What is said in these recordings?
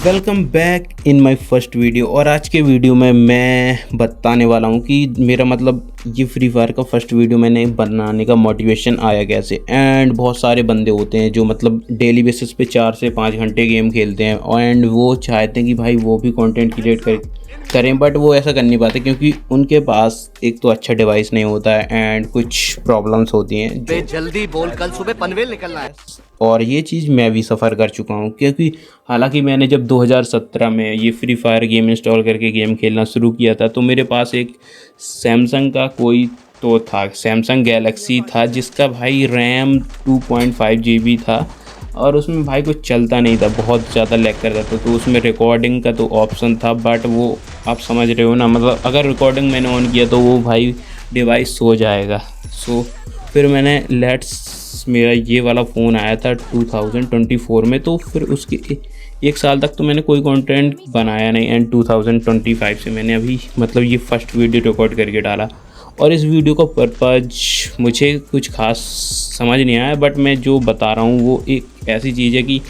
Welcome back in my first video. और आज के वीडियो में मैं बताने वाला हूँ कि मेरा ये फ्री फायर का फर्स्ट वीडियो मैंने बनाने का मोटिवेशन आया कैसे। एंड बहुत सारे बंदे होते हैं जो डेली बेसिस पे 4 से 5 घंटे गेम खेलते हैं एंड वो चाहते हैं कि भाई वो भी कंटेंट क्रिएट करें, बट वो ऐसा कर नहीं पाते क्योंकि उनके पास एक तो अच्छा डिवाइस नहीं होता है एंड कुछ प्रॉब्लम्स होती हैं। जल्दी बोल, कल सुबह पनवेल निकलना है। और ये चीज़ मैं भी सफ़र कर चुका हूँ क्योंकि हालांकि मैंने जब 2017 में ये फ्री फायर गेम इंस्टॉल करके गेम खेलना शुरू किया था तो मेरे पास एक सैमसंग का कोई तो था, सैमसंग गैलेक्सी था जिसका भाई रैम 2.5 GB था और उसमें भाई कुछ चलता नहीं था, बहुत ज़्यादा लैग करता था। तो उसमें रिकॉर्डिंग का तो ऑप्शन था बट वो आप समझ रहे हो ना, अगर रिकॉर्डिंग मैंने ऑन किया तो वो भाई डिवाइस सो जाएगा। सो फिर मैंने मेरा ये वाला फ़ोन आया था 2024 में, तो फिर उसके एक साल तक तो मैंने कोई कंटेंट बनाया नहीं एंड 2025 से मैंने अभी ये फर्स्ट वीडियो रिकॉर्ड करके डाला। और इस वीडियो का पर्पज़ मुझे कुछ खास समझ नहीं आया, बट मैं जो बता रहा हूँ वो एक ऐसी चीज़ है कि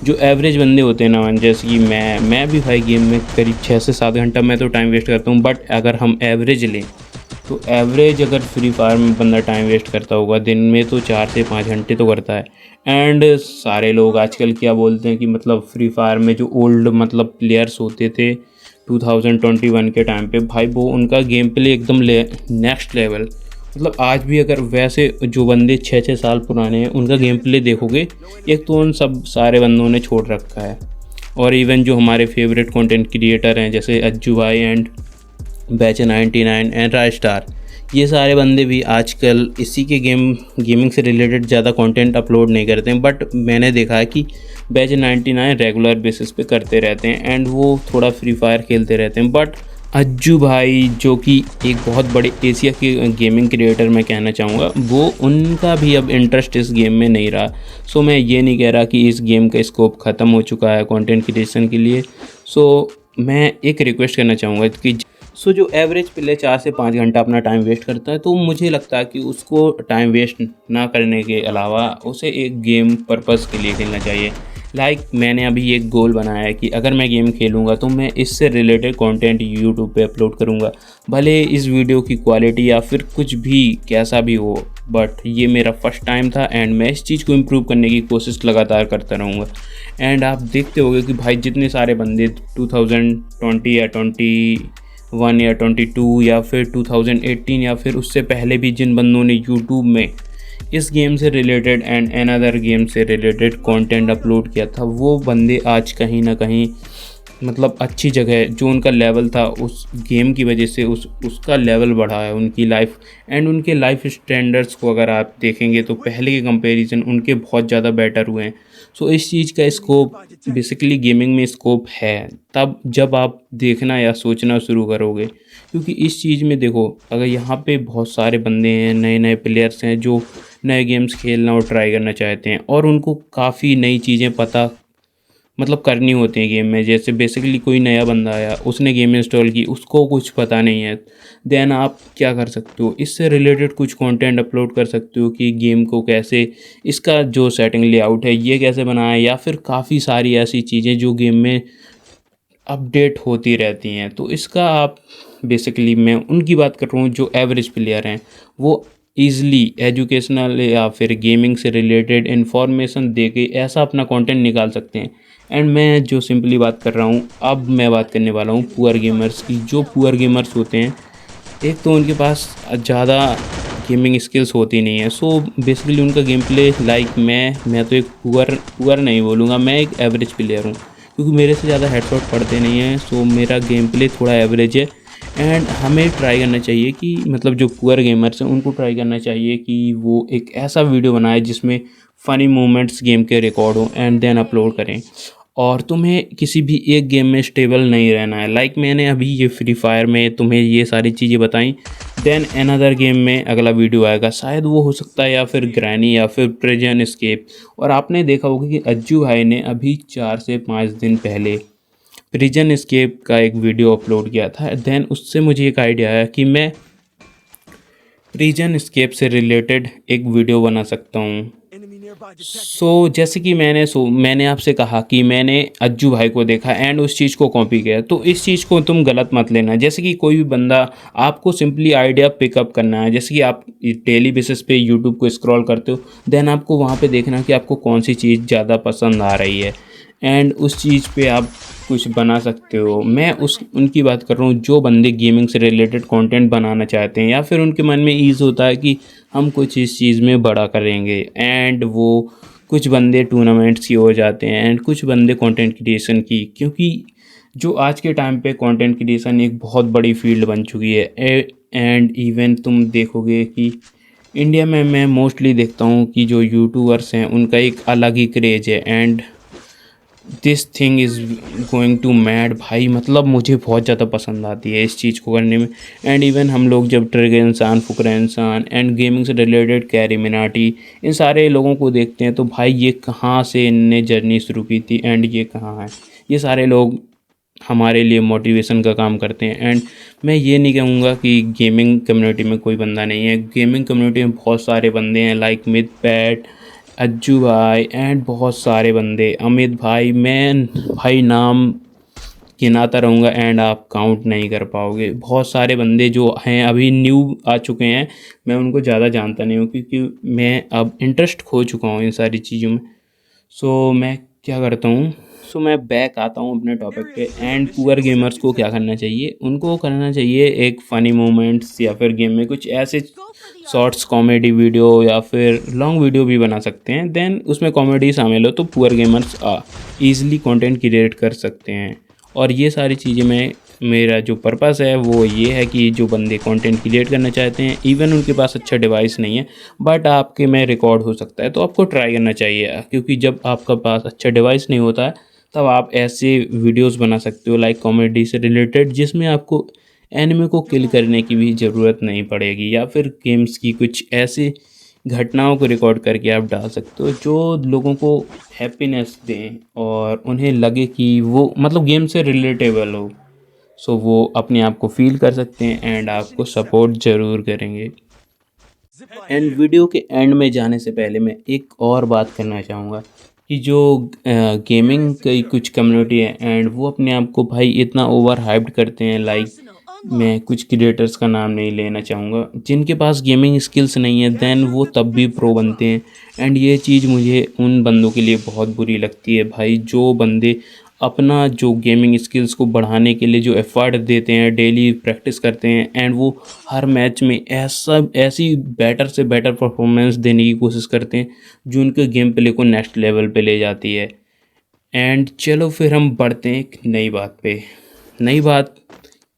जो एवरेज बंदे होते हैं ना, जैसे कि मैं भी भाई गेम में करीब 6 से 7 घंटा मैं तो टाइम वेस्ट करता हूँ। बट अगर हम एवरेज लें तो एवरेज अगर फ्री फायर में बंदा टाइम वेस्ट करता होगा दिन में तो 4 से 5 घंटे तो करता है। एंड सारे लोग आजकल क्या बोलते हैं कि फ्री फायर में जो ओल्ड प्लेयर्स होते थे 2021 के टाइम पे, भाई वो उनका गेम प्ले एकदम नेक्स्ट लेवल। आज भी अगर वैसे जो बंदे 6-6 साल पुराने हैं उनका गेम प्ले देखोगे, एक तो उन सब सारे बंदों ने छोड़ रखा है। और इवन जो हमारे फेवरेट कंटेंट क्रिएटर हैं जैसे अज्जू भाई एंड बैच 99 एंड राइस्टार, ये सारे बंदे भी आजकल इसी के गेमिंग से रिलेटेड ज़्यादा कंटेंट अपलोड नहीं करते हैं। बट मैंने देखा है कि बैच 99 रेगुलर बेसिस पे करते रहते हैं एंड वो थोड़ा फ्री फायर खेलते रहते हैं। बट अज्जू भाई जो कि एक बहुत बड़े एशिया के गेमिंग क्रिएटर मैं कहना चाहूँगा, वो उनका भी अब इंटरेस्ट इस गेम में नहीं रहा। सो मैं ये नहीं कह रहा कि इस गेम का स्कोप ख़त्म हो चुका है कंटेंट क्रिएशन के लिए। सो मैं एक रिक्वेस्ट करना चाहूँगा कि जो एवरेज प्ले 4 से 5 घंटा अपना टाइम वेस्ट करता है, तो मुझे लगता है कि उसको टाइम वेस्ट ना करने के अलावा उसे एक गेम पर्पस के लिए खेलना चाहिए। मैंने अभी एक गोल बनाया है कि अगर मैं गेम खेलूँगा तो मैं इससे रिलेटेड कंटेंट यूट्यूब पे अपलोड करूँगा, भले इस वीडियो की क्वालिटी या फिर कुछ भी कैसा भी हो। बट ये मेरा फर्स्ट टाइम था एंड मैं इस चीज़ को इम्प्रूव करने की कोशिश लगातार करता रहूँगा। एंड आप देखते होंगे कि भाई जितने सारे बंदे 2020 या 21 या 22 या फिर 2018 या फिर उससे पहले भी जिन बंदों ने यूट्यूब में इस गेम से रिलेटेड एंड अनदर गेम से रिलेटेड कंटेंट अपलोड किया था, वो बंदे आज कहीं ना कहीं अच्छी जगह जो उनका लेवल था उस गेम की वजह से उसका लेवल बढ़ा है। उनकी लाइफ एंड उनके लाइफ स्टैंडर्ड्स को अगर आप देखेंगे तो पहले के कंपैरिजन उनके बहुत ज़्यादा बेटर हुए हैं। सो इस चीज़ का स्कोप बेसिकली गेमिंग में स्कोप है तब जब आप देखना या सोचना शुरू करोगे, क्योंकि इस चीज़ में देखो, अगर यहाँ पे बहुत सारे बंदे हैं, नए नए प्लेयर्स हैं जो नए गेम्स खेलना और ट्राई करना चाहते हैं और उनको काफ़ी नई चीज़ें पता करनी होती हैं गेम में। जैसे बेसिकली कोई नया बंदा आया, उसने गेम इंस्टॉल की, उसको कुछ पता नहीं है, देन आप क्या कर सकते हो, इससे रिलेटेड कुछ कंटेंट अपलोड कर सकते हो कि गेम को कैसे, इसका जो सेटिंग लेआउट है ये कैसे बनाया, या फिर काफ़ी सारी ऐसी चीज़ें जो गेम में अपडेट होती रहती हैं। तो इसका आप बेसिकली, मैं उनकी बात कर रहा हूँ जो एवरेज प्लेयर हैं, वो ईज़िली एजुकेशनल या फिर गेमिंग से रिलेटेड इन्फॉर्मेशन दे के ऐसा अपना कंटेंट निकाल सकते हैं। एंड मैं जो सिंपली बात कर रहा हूँ, अब मैं बात करने वाला हूँ पुअर गेमर्स की। जो पुअर गेमर्स होते हैं, एक तो उनके पास ज़्यादा गेमिंग स्किल्स होती नहीं है। सो बेसिकली उनका गेम प्ले मैं तो एक पुअर नहीं बोलूँगा, मैं एक एवरेज प्लेयर हूँ क्योंकि मेरे से ज़्यादा हेडशॉट पड़ते नहीं हैं। सो मेरा गेम प्ले थोड़ा एवरेज है एंड हमें ट्राई करना चाहिए कि जो पुअर गेमर्स हैं उनको ट्राई करना चाहिए कि वो एक ऐसा वीडियो बनाए जिसमें फ़नी मोमेंट्स गेम के रिकॉर्ड हो एंड देन अपलोड करें। और तुम्हें किसी भी एक गेम में स्टेबल नहीं रहना है। मैंने अभी ये फ्री फायर में तुम्हें ये सारी चीज़ें बताई, देन अनदर गेम में अगला वीडियो आएगा, शायद वो हो सकता है या फिर ग्रैनी या फिर प्रिजन एस्केप। और आपने देखा होगा कि अज्जू भाई ने अभी 4 से 5 दिन पहले प्रिजन एस्केप का एक वीडियो अपलोड किया था। देन उससे मुझे एक आइडिया आया कि मैं प्रिजन एस्केप से रिलेटेड एक वीडियो बना सकता हूँ। जैसे कि मैंने आपसे कहा कि मैंने अज्जू भाई को देखा एंड उस चीज़ को कॉपी किया, तो इस चीज़ को तुम गलत मत लेना। जैसे कि कोई भी बंदा, आपको सिंपली आइडिया पिकअप करना है। जैसे कि आप डेली बेसिस पे यूट्यूब को स्क्रॉल करते हो, देन आपको वहाँ पे देखना कि आपको कौन सी चीज़ ज़्यादा पसंद आ रही है एंड उस चीज़ पे आप कुछ बना सकते हो। मैं उनकी बात कर रहा हूँ जो बंदे गेमिंग से रिलेटेड कंटेंट बनाना चाहते हैं, या फिर उनके मन में ईज़ होता है कि हम कुछ इस चीज़ में बड़ा करेंगे एंड वो कुछ बंदे टूर्नामेंट्स की हो जाते हैं एंड कुछ बंदे कंटेंट क्रिएशन की, क्योंकि जो आज के टाइम पे कंटेंट क्रिएशन एक बहुत बड़ी फील्ड बन चुकी है। एंड इवन तुम देखोगे कि इंडिया में मैं मोस्टली देखता हूँ कि जो यूट्यूबर्स हैं उनका एक अलग ही क्रेज है and this thing is going to mad भाई। मतलब मुझे बहुत ज़्यादा पसंद आती है इस चीज़ को करने में। एंड इवन हम लोग जब ट्रिगर इंसान, फुकरा इंसान एंड गेमिंग से रिलेटेड कैरी मिनाटी, इन सारे लोगों को देखते हैं तो भाई ये कहाँ से इनने जर्नी शुरू की थी एंड ये कहाँ है। ये सारे लोग हमारे लिए मोटिवेशन का काम करते हैं। एंड मैं ये नहीं कहूँगा कि गेमिंग कम्युनिटी में कोई बंदा नहीं है। गेमिंग कम्युनिटी में बहुत सारे बंदे हैं, लाइक मिथ पैट, अज्जू भाई एंड बहुत सारे बंदे, अमित भाई। मैं भाई नाम गिनाता रहूँगा एंड आप काउंट नहीं कर पाओगे। बहुत सारे बंदे जो हैं अभी न्यू आ चुके हैं, मैं उनको ज़्यादा जानता नहीं हूँ क्योंकि मैं अब इंटरेस्ट खो चुका हूँ इन सारी चीज़ों में। मैं क्या करता हूँ, मैं बैक आता हूँ अपने टॉपिक पे। एंड पुअर गेमर्स को क्या करना चाहिए, उनको करना चाहिए एक फ़नी मोमेंट्स या फिर गेम में कुछ ऐसे शॉर्ट्स कॉमेडी वीडियो या फिर लॉन्ग वीडियो भी बना सकते हैं। देन उसमें कॉमेडी शामिल हो तो poor gamers easily content create कर सकते हैं। और ये सारी चीज़ें मेरा जो पर्पस है वो ये है कि जो बंदे कंटेंट क्रिएट करना चाहते हैं, इवन उनके पास अच्छा डिवाइस नहीं है बट आपके में रिकॉर्ड हो सकता है, तो आपको ट्राई करना चाहिए। क्योंकि जब आपका पास अच्छा डिवाइस नहीं होता है तब आप ऐसे वीडियोस बना सकते हो लाइक कॉमेडी से रिलेटेड, जिसमें आपको एनिमे को किल करने की भी ज़रूरत नहीं पड़ेगी, या फिर गेम्स की कुछ ऐसी घटनाओं को रिकॉर्ड करके आप डाल सकते हो जो लोगों को हैप्पीनेस दें और उन्हें लगे कि वो मतलब गेम से रिलेटेबल हो। वो अपने आप को फील कर सकते हैं एंड आपको सपोर्ट ज़रूर करेंगे। एंड वीडियो के एंड में जाने से पहले मैं एक और बात करना चाहूँगा कि जो गेमिंग की कुछ कम्युनिटी है एंड वो अपने आप को भाई इतना ओवर हाइप्ड करते हैं, लाइक मैं कुछ क्रिएटर्स का नाम नहीं लेना चाहूँगा जिनके पास गेमिंग स्किल्स नहीं है, देन वो तब भी प्रो बनते हैं। एंड ये चीज़ मुझे उन बंदों के लिए बहुत बुरी लगती है भाई, जो बंदे अपना जो गेमिंग स्किल्स को बढ़ाने के लिए जो एफर्ट देते हैं, डेली प्रैक्टिस करते हैं एंड वो हर मैच में ऐसी बेटर से बेटर परफॉर्मेंस देने की कोशिश करते हैं जो उनके गेम प्ले को नेक्स्ट लेवल पे ले जाती है। एंड चलो फिर हम बढ़ते हैं एक नई बात पे। नई बात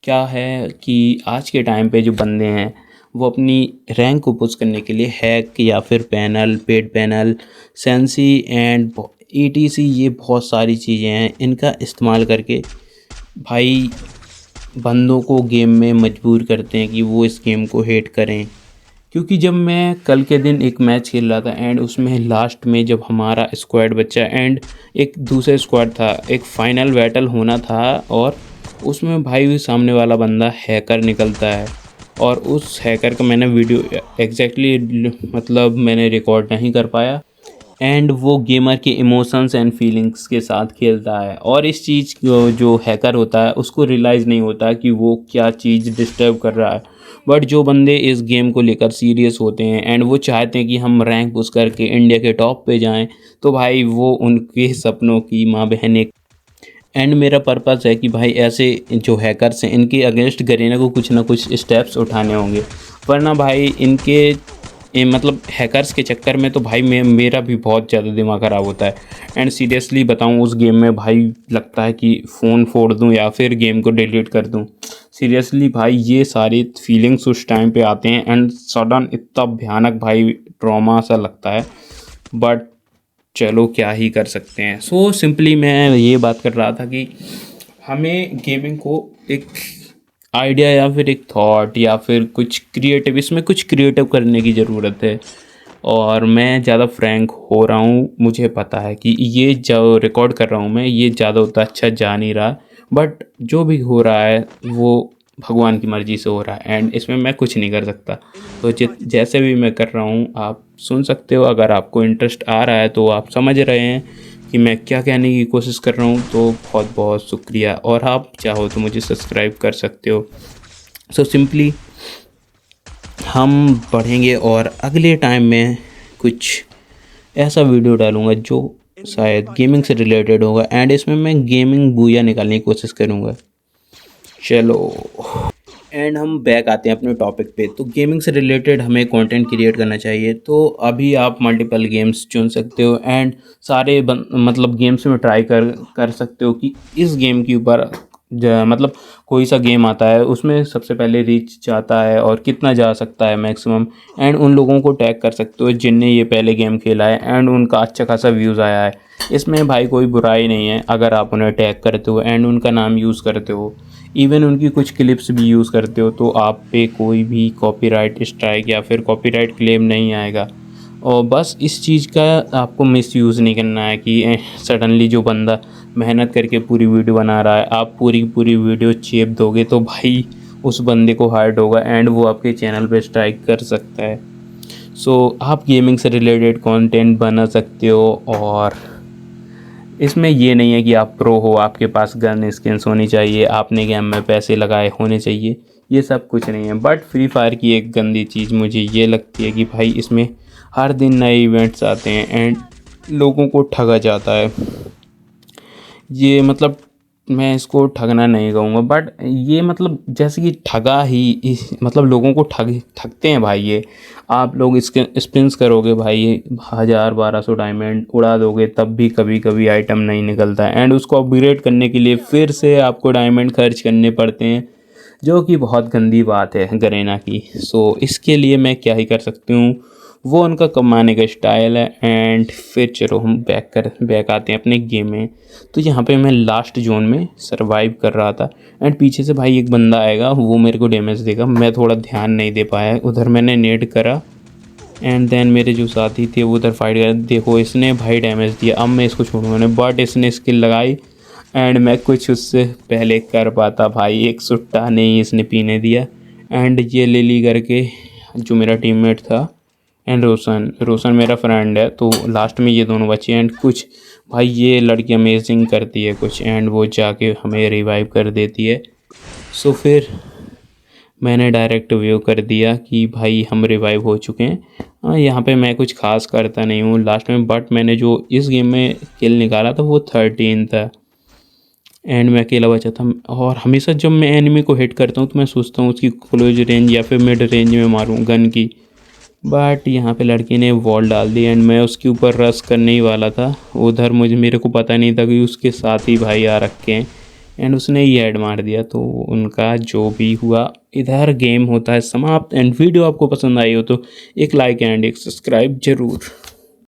क्या है कि आज के टाइम पे जो बंदे हैं वो अपनी रैंक को पुश करने के लिए हैक या फिर panel, paid panel, sensi and ETC, ये बहुत सारी चीज़ें हैं, इनका इस्तेमाल करके भाई बंदों को गेम में मजबूर करते हैं कि वो इस गेम को हेट करें। क्योंकि जब मैं कल के दिन एक मैच खेल रहा था एंड उसमें लास्ट में जब हमारा स्क्वाड बचा एंड एक दूसरा स्क्वाड था, एक फाइनल बैटल होना था और उसमें भाई सामने वाला बंदा हैकर निकलता है और उस हैकर का मैंने वीडियो एग्जैक्टली मतलब मैंने रिकॉर्ड नहीं कर पाया एंड वो गेमर के इमोशंस एंड फीलिंग्स के साथ खेलता है और इस चीज़ को जो हैकर होता है उसको रियलाइज़ नहीं होता कि वो क्या चीज़ डिस्टर्ब कर रहा है। बट जो बंदे इस गेम को लेकर सीरियस होते हैं एंड वो चाहते हैं कि हम रैंक पुश करके इंडिया के टॉप पे जाएं, तो भाई वो उनके सपनों की माँ बहन एक। एंड मेरा पर्पस है कि भाई ऐसे जो हैकर्स हैं इनके अगेंस्ट गरीना को कुछ ना कुछ स्टेप्स उठाने होंगे, वरना भाई इनके मतलब हैकर्स के चक्कर में तो भाई मेरा भी बहुत ज़्यादा दिमाग ख़राब होता है। एंड सीरियसली बताऊं, उस गेम में भाई लगता है कि फ़ोन फोड़ दूं या फिर गेम को डिलीट कर दूं। सीरियसली भाई ये सारी फीलिंग्स उस टाइम पे आते हैं एंड सडन इतना भयानक भाई ट्रॉमा सा लगता है, बट चलो क्या ही कर सकते हैं। सिंपली मैं ये बात कर रहा था कि हमें गेमिंग को एक आइडिया या फिर एक थॉट या फिर कुछ क्रिएटिव, इसमें कुछ क्रिएटिव करने की ज़रूरत है। और मैं ज़्यादा फ्रैंक हो रहा हूँ, मुझे पता है कि ये जो रिकॉर्ड कर रहा हूँ मैं ये ज़्यादा उतना अच्छा जा नहीं रहा, बट जो भी हो रहा है वो भगवान की मर्ज़ी से हो रहा है एंड इसमें मैं कुछ नहीं कर सकता। तो जैसे भी मैं कर रहा हूँ आप सुन सकते हो। अगर आपको इंटरेस्ट आ रहा है तो आप समझ रहे हैं कि मैं क्या कहने की कोशिश कर रहा हूँ, तो बहुत बहुत शुक्रिया। और आप चाहो तो मुझे सब्सक्राइब कर सकते हो। सो सिंपली हम बढ़ेंगे और अगले टाइम में कुछ ऐसा वीडियो डालूँगा जो शायद गेमिंग से रिलेटेड होगा एंड इसमें मैं गेमिंग बूया निकालने की कोशिश करूँगा। चलो एंड हम बैक आते हैं अपने टॉपिक पे। तो गेमिंग से रिलेटेड हमें कंटेंट क्रिएट करना चाहिए। तो अभी आप मल्टीपल गेम्स चुन सकते हो एंड सारे मतलब गेम्स में ट्राई कर सकते हो कि इस गेम के ऊपर मतलब कोई सा गेम आता है उसमें सबसे पहले रीच जाता है और कितना जा सकता है मैक्सिमम, एंड उन लोगों को टैग कर सकते हो जिनने ये पहले गेम खेला है एंड उनका अच्छा खासा व्यूज़ आया है। इसमें भाई कोई बुराई नहीं है अगर आप उन्हें टैग करते हो एंड उनका नाम यूज़ करते हो, इवन उनकी कुछ क्लिप्स भी यूज़ करते हो, तो आप पे कोई भी कॉपीराइट स्ट्राइक या फिर कॉपीराइट क्लेम नहीं आएगा। और बस इस चीज़ का आपको मिसयूज़ नहीं करना है कि सडनली जो बंदा मेहनत करके पूरी वीडियो बना रहा है आप पूरी वीडियो चेप दोगे तो भाई उस बंदे को हर्ट होगा एंड वो आपके चैनल पे स्ट्राइक कर सकता है। सो आप गेमिंग से रिलेटेड कंटेंट बना सकते हो और इसमें ये नहीं है कि आप प्रो हो, आपके पास गन स्किन्स होनी चाहिए, आपने गेम में पैसे लगाए होने चाहिए, ये सब कुछ नहीं है। बट फ्री फायर की एक गंदी चीज़ मुझे ये लगती है कि भाई इसमें हर दिन नए इवेंट्स आते हैं एंड लोगों को ठगा जाता है। ये मतलब मैं इसको ठगना नहीं कहूँगा बट ये मतलब जैसे कि ठगा ही मतलब लोगों को ठगते हैं भाई। ये आप लोग इसके स्पिन्स करोगे भाई 1000-1200 डायमंड उड़ा दोगे तब भी कभी कभी आइटम नहीं निकलता है एंड उसको अपग्रेड करने के लिए फिर से आपको डायमंड खर्च करने पड़ते हैं, जो कि बहुत गंदी बात है गरेना की। सो इसके लिए मैं क्या ही कर सकती हूँ, वो उनका कमाने का स्टाइल है। एंड फिर चलो हम बैक आते हैं अपने गेम में। तो यहाँ पे मैं लास्ट जोन में सरवाइव कर रहा था एंड पीछे से भाई एक बंदा आएगा वो मेरे को डैमेज देगा, मैं थोड़ा ध्यान नहीं दे पाया, उधर मैंने नेट करा एंड देन मेरे जो साथी थे वो उधर फाइट कर, देखो इसने भाई डैमेज दिया, अब मैं इसको छोड़ूंगा नहीं, बट इसने स्किल लगाई एंड मैं कुछ उससे पहले कर पाता भाई, एक सुट्टा नहीं इसने पीने दिया एंड ये ले ली करके जो मेरा टीममेट था एंड रोशन मेरा फ्रेंड है। तो लास्ट में ये दोनों बचे एंड कुछ भाई ये लड़की अमेजिंग करती है कुछ एंड वो जाके हमें रिवाइव कर देती है। सो फिर मैंने डायरेक्ट व्यू कर दिया कि भाई हम रिवाइव हो चुके हैं। यहाँ पे मैं कुछ खास करता नहीं हूँ लास्ट में, बट मैंने जो इस गेम में किल निकाला था वो 13 था एंड मैं अकेला बचा था। और हमेशा जब मैं एनिमी को हिट करता हूँ तो मैं सोचता हूँ उसकी क्लोज रेंज या फिर मिड रेंज में मारूँ गन की, बट यहाँ पे लड़की ने वॉल डाल दी एंड मैं उसके ऊपर रश करने ही वाला था। उधर मेरे को पता नहीं था कि उसके साथ ही भाई आ रखे हैं एंड उसने ही ऐड मार दिया। तो उनका जो भी हुआ इधर गेम होता है समाप्त। एंड वीडियो आपको पसंद आई हो तो एक लाइक एंड एक सब्सक्राइब ज़रूर।